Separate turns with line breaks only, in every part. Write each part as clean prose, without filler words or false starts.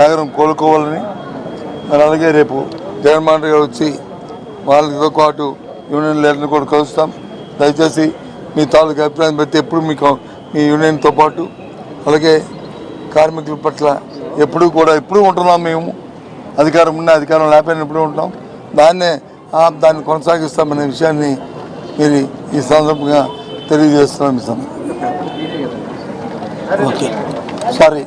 నగరం కోలుకోవాలని మరి అలాగే రేపు జగన్మోహన్ రెడ్డి గారు వచ్చి వాళ్ళతో పాటు యూనియన్ లీడర్ని కూడా కలుస్తాం. దయచేసి మీ తాలూకు అభిప్రాయం బట్టి ఎప్పుడు మీకు మీ యూనియన్తో పాటు అలాగే కార్మికుల పట్ల ఎప్పుడూ ఉంటున్నాం. మేము అధికారం ఉన్న అధికారం లేకపోయినా ఎప్పుడూ ఉంటాం. దాన్ని కొనసాగిస్తామనే విషయాన్ని మీరు ఈ సందర్భంగా తెలియజేస్తున్నాం. ఈ సందర్భంగా ఓకే సారీ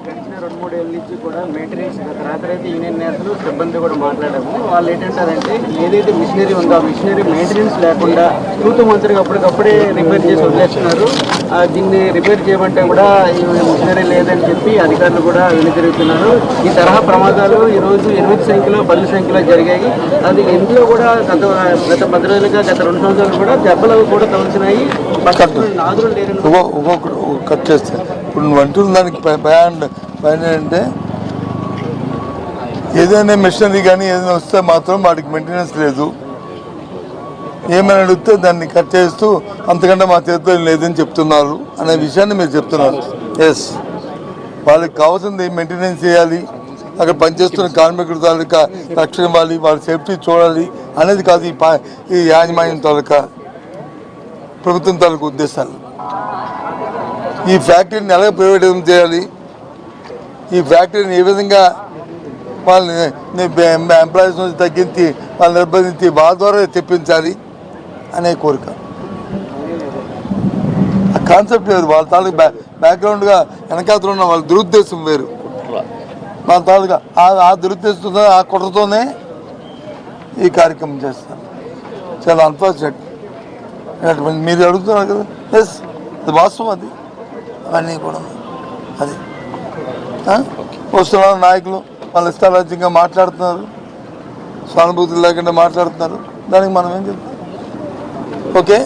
గడిచిన 2-3 ఏళ్ళ నుంచి కూడా మెయింటెనెన్స్ రాత్రైతే యూనియన్ నేతలు సిబ్బంది కూడా మాట్లాడాము. వాళ్ళు ఏంటంటారంటే ఏదైతే మిషనరీ ఉందో ఆ మిషనరీ మెయింటెనెన్స్ లేకుండా తూతు మంత్రిగా అప్పటికప్పుడే రిపేర్ చేసి వదిలేస్తున్నారు. దీన్ని రిపేర్ చేయమంటే కూడా ఈ మిషనరీ లేదని చెప్పి అధికారులు కూడా వెనుతిరుగుతున్నారు. ఈ తరహా ప్రమాదాలు ఈరోజు 8 సంఖ్యలో 10 సంఖ్యలో జరిగాయి. అది ఇంట్లో కూడా గత 10 రోజులుగా గత 2 సంవత్సరాలు కూడా దెబ్బలు కూడా తగులుతున్నాయి. నాదులు లేరు
కట్ చేస్తే ఇప్పుడు నువ్వు అంటున్న దానికి పైన అంటే ఏదైనా మిషనరీ కానీ ఏదైనా వస్తే మాత్రం వాటికి మెయింటెనెన్స్ లేదు. ఏమైనా అడిగితే దాన్ని కట్ చేస్తూ అంతకంటే మా చేతిలో లేదని చెప్తున్నారు అనే విషయాన్ని మీరు చెప్తున్నారు. ఎస్, వాళ్ళకి కావాల్సింది మెయింటెనెన్స్ చేయాలి, అక్కడ పనిచేస్తున్న కార్మికుల తాలూకా రక్షణ ఇవ్వాలి, వాళ్ళ సేఫ్టీ చూడాలి అనేది కాదు ఈ యాజమాన్యం తాలూకా ప్రభుత్వం తాలూకా ఉద్దేశాలు. ఈ ఫ్యాక్టరీని ఎలా ప్రైవేటైజం చేయాలి, ఈ ఫ్యాక్టరీని ఏ విధంగా వాళ్ళని ఎంప్లాయీస్ నుంచి తగ్గించి వాళ్ళని నిర్బంధించి వాళ్ళ ద్వారా తెప్పించాలి అనే కోరిక. ఆ కాన్సెప్ట్ వేరు, వాళ్ళ తాలూకా బ్యాక్గ్రౌండ్గా వెనకాతలు ఉన్న వాళ్ళ దురుద్దేశం వేరు. వాళ్ళ తాలూకా ఆ దురుద్దేశంతో ఆ కుట్రతోనే ఈ కార్యక్రమం చేస్తారు. చాలా అన్ఫార్చునేట్. మీరు అడుగుతున్నారు కదా, ఎస్ అది వాస్తవం. అది అవన్నీ కూడా అది వస్తున్నారు నాయకులు వాళ్ళ ఇష్టారాజ్యంగా మాట్లాడుతున్నారు, సానుభూతులు లేకుండా మాట్లాడుతున్నారు. దానికి మనం ఏం చెప్తాం? ఓకే.